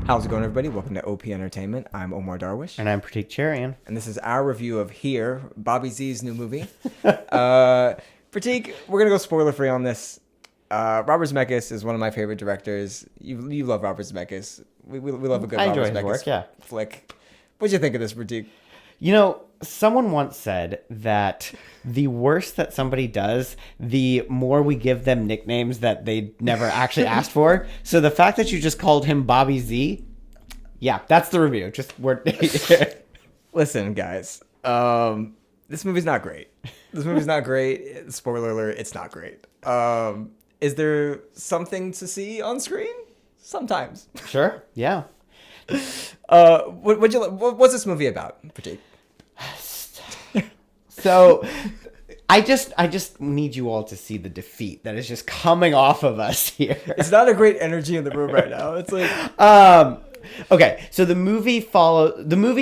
How's it going, everybody? Welcome to OP Entertainment. I'm Omar Darwish. And I'm Pratik Cherian. And this is our review of Here, Bobby Z's new movie. Pratik, we're going to go spoiler-free on this. Robert Zemeckis is one of my favorite directors. You love Robert Zemeckis. We love a good I Robert enjoy his Zemeckis work, yeah. flick. What'd you think of this, Pratik? You know, someone once said that the worse that somebody does, the more we give them nicknames that they never actually asked for. So the fact that you just called him Bobby Z, yeah, that's the review. Listen, guys. This movie's not great. Spoiler alert, it's not great. Is there something to see on screen? Sometimes. Sure, yeah. What's this movie about, Pratik? So I just need you all to see the defeat that is just coming off of us here. It's not a great energy in the room right now. It's like okay, so the movie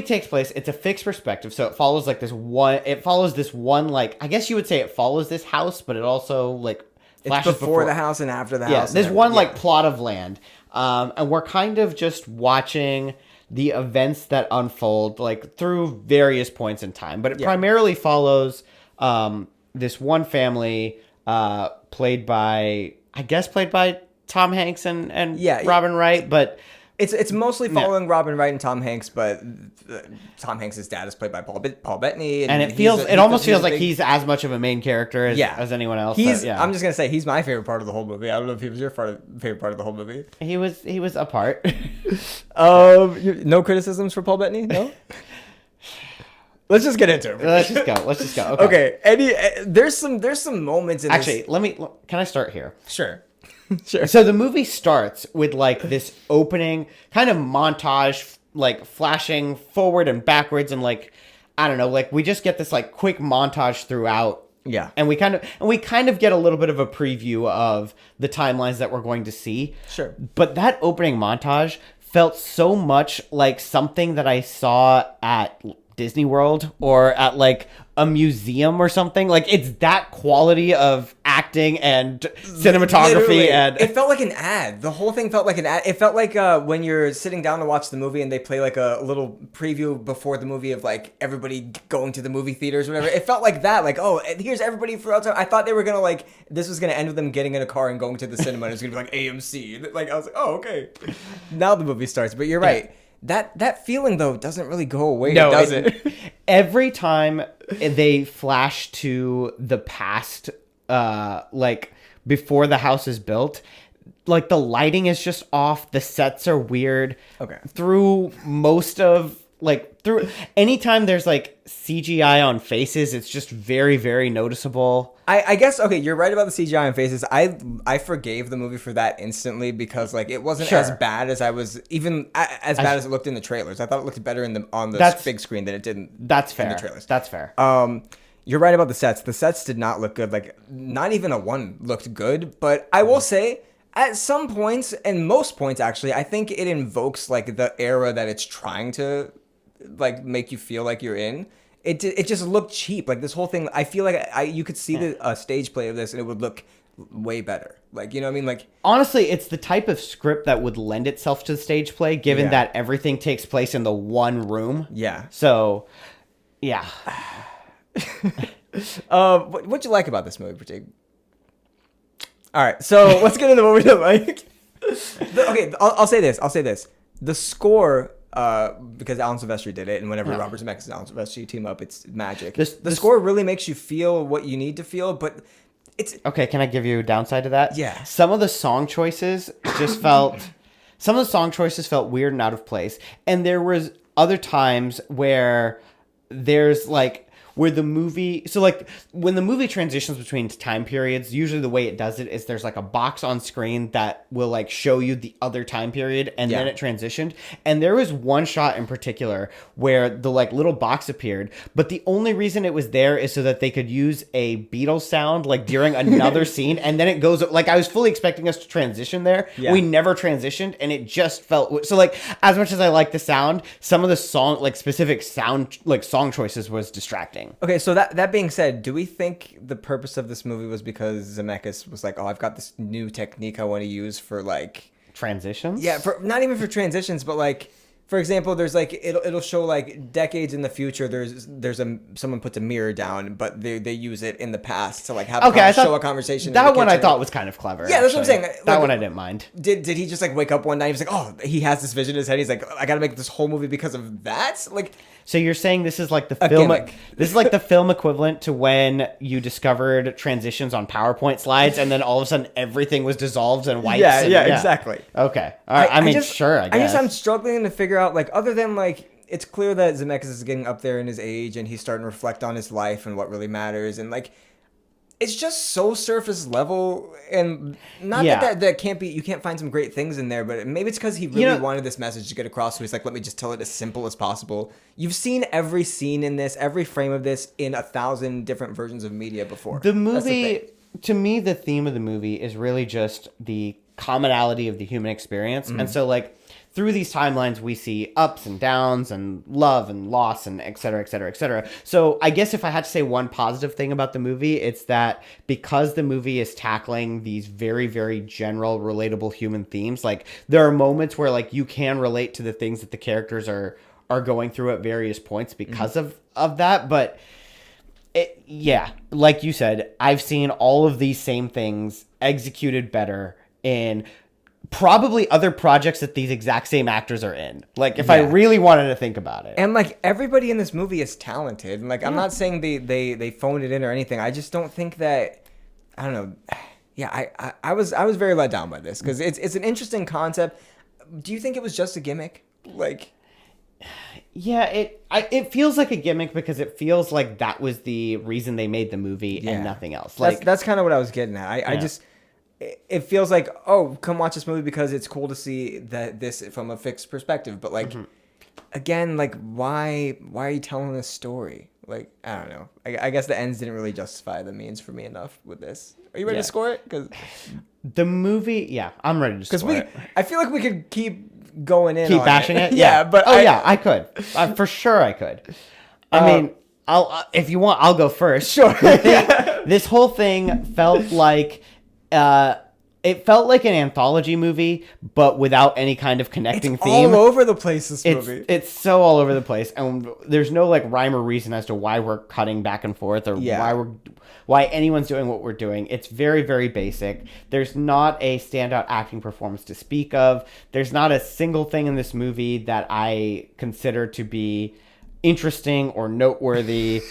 takes place, it's a fixed perspective, so it follows this one, like, I guess you would say it follows this house, but it also like flashes it's before the house and after the house. There's one like plot of land. And we're kind of just watching the events that unfold like through various points in time, but it primarily follows this one family played by Tom Hanks and Robin Wright, but it's mostly following Robin Wright and Tom Hanks, but Tom Hanks' dad is played by Paul Bettany, and it almost feels like he's as much of a main character as anyone else. I'm just gonna say he's my favorite part of the whole movie. I don't know if he was your favorite part of the whole movie. He was a part. No criticisms for Paul Bettany. No. Let's just get into it. Let's just go. Okay. There's some moments in actually. Can I start here? Sure. Sure. So the movie starts with like this opening kind of montage, like flashing forward and backwards, and like, I don't know, like we just get this like quick montage throughout. Yeah. And we kind of get a little bit of a preview of the timelines that we're going to see. Sure. But that opening montage felt so much like something that I saw at Disney World or at like a museum or something. Like, it's that quality of acting and cinematography. Literally, and it felt like an ad. The whole thing felt like an ad. It felt like when you're sitting down to watch the movie and they play like a little preview before the movie of like everybody going to the movie theaters or whatever. It felt like that. Like, oh, here's everybody for outside. I thought they were gonna this was gonna end with them getting in a car and going to the cinema and it was gonna be like AMC. Like, I was like, oh, okay. Now the movie starts. But you're right. That feeling, though, doesn't really go away, does it? Every time they flash to the past, like, before the house is built, like, the lighting is just off. The sets are weird. Okay. Through anytime there's, like, CGI on faces, it's just very, very noticeable. I guess, okay, you're right about the CGI on faces. I forgave the movie for that instantly because, like, it wasn't as bad as bad as it looked in the trailers. I thought it looked better on the big screen than it did in the trailers. That's fair. You're right about the sets. The sets did not look good. Like, not even a one looked good. But I will say, at some points, and most points, actually, I think it invokes, like, the era that it's trying to, like, make you feel like you're in. It just looked cheap. Like, this whole thing, I feel like you could see the stage play of this and it would look way better. Like, you know what I mean? Like, honestly, it's the type of script that would lend itself to the stage play, given that everything takes place in the one room. Yeah. So, yeah. What'd you like about this movie, Pratik? All right, so let's get into what we didn't like. Okay, I'll say this. The score, because Alan Silvestri did it, and whenever Robert Zemeckis and Alan Silvestri team up, it's magic. The score really makes you feel what you need to feel, but it's... Okay, can I give you a downside to that? Yeah. Some of the song choices felt weird and out of place. And there was other times where there's like... where the movie, so like when the movie transitions between time periods, usually the way it does it is there's like a box on screen that will like show you the other time period, and then it transitioned. And there was one shot in particular where the like little box appeared, but the only reason it was there is so that they could use a Beatles sound like during another scene, and then it goes like I was fully expecting us to transition there. We never transitioned, and it just felt so like, as much as I like the sound, some of the song like specific sound like song choices was distracting. Okay, so that being said, do we think the purpose of this movie was because Zemeckis was like, oh, I've got this new technique I want to use for like transitions. Yeah, for not even for transitions, but like, for example, there's like it'll show like decades in the future. There's someone puts a mirror down, but they use it in the past to like have show a conversation. That one I thought was kind of clever. Yeah, that's what I'm saying. That like, one I didn't mind. Did he just like wake up one night? He was like, oh, he has this vision in his head. He's like, I got to make this whole movie because of that. Like, so you're saying this is like the film? This is like the film equivalent to when you discovered transitions on PowerPoint slides, and then all of a sudden everything was dissolved and wipes. Yeah, exactly. Okay, all right. I mean, sure. I guess I'm struggling to figure out like other than like. It's clear that Zemekis is getting up there in his age and he's starting to reflect on his life and what really matters. And like, it's just so surface level, and not that can't be, you can't find some great things in there, but maybe it's because he really wanted this message to get across. So he's like, let me just tell it as simple as possible. You've seen every scene in this, every frame of this in 1,000 different versions of media before. The movie, to me, the theme of the movie is really just the commonality of the human experience. Mm-hmm. And so like, through these timelines, we see ups and downs and love and loss and et cetera, et cetera, et cetera. So I guess if I had to say one positive thing about the movie, it's that because the movie is tackling these very, very general, relatable human themes, like there are moments where like you can relate to the things that the characters are going through at various points because of that. But like you said, I've seen all of these same things executed better in probably other projects that these exact same actors are in. Like if I really wanted to think about it. And like everybody in this movie is talented. And like I'm not saying they phoned it in or anything. I just don't think that, I don't know. Yeah, I was very let down by this because it's an interesting concept. Do you think it was just a gimmick? Like, yeah, it feels like a gimmick because it feels like that was the reason they made the movie and nothing else. Like that's kind of what I was getting at. I just, it feels like, oh, come watch this movie because it's cool to see this from a fixed perspective. But like, again, like why are you telling this story? Like, I don't know. I guess the ends didn't really justify the means for me enough with this. Are you ready to score it? Because the movie, I'm ready to score it. I feel like we could keep going in, keep bashing it. Yeah, but I could. For sure, I could. I mean, I'll if you want, I'll go first. Sure. This whole thing felt like. It felt like an anthology movie, but without any kind of connecting theme. All over the place, this movie. It's so all over the place, and there's no like rhyme or reason as to why we're cutting back and forth or why anyone's doing what we're doing. It's very, very basic. There's not a standout acting performance to speak of. There's not a single thing in this movie that I consider to be interesting or noteworthy.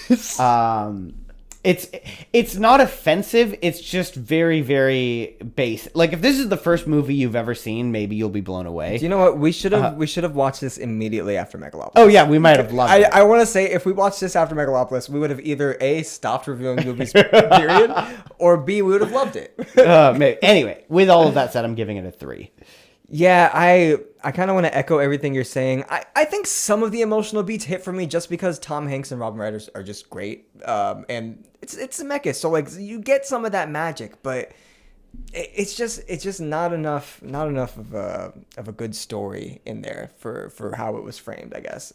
It's not offensive. It's just very, very basic. Like if this is the first movie you've ever seen, maybe you'll be blown away. Do you know what? We should have watched this immediately after Megalopolis. Oh yeah, we might have loved it. I want to say if we watched this after Megalopolis, we would have either A, stopped reviewing movies, period, or B, we would have loved it. Maybe. Anyway, with all of that said, I'm giving it a 3. Yeah, I kind of want to echo everything you're saying. I think some of the emotional beats hit for me just because Tom Hanks and Robin Wright are just great. And it's Zemekis, so like you get some of that magic, but it's just not enough of a good story in there for how it was framed, I guess.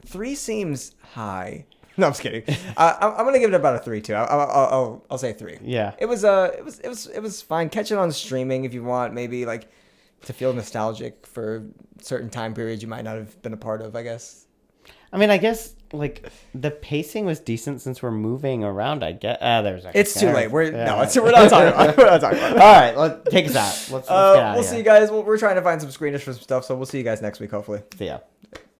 3 seems high. No, I'm just kidding. I'm gonna give it about a 3 too. I'll say 3. Yeah. It was fine. Catch it on streaming if you want. Maybe like to feel nostalgic for certain time periods you might not have been a part of. I guess. I mean, I guess like the pacing was decent since we're moving around. I get. There's. It's too late. We're not talking about it. We're not talking about it. All right, let's take us out. Let's get out we'll see you guys. We're trying to find some screeners for some stuff, so we'll see you guys next week. Hopefully. See ya.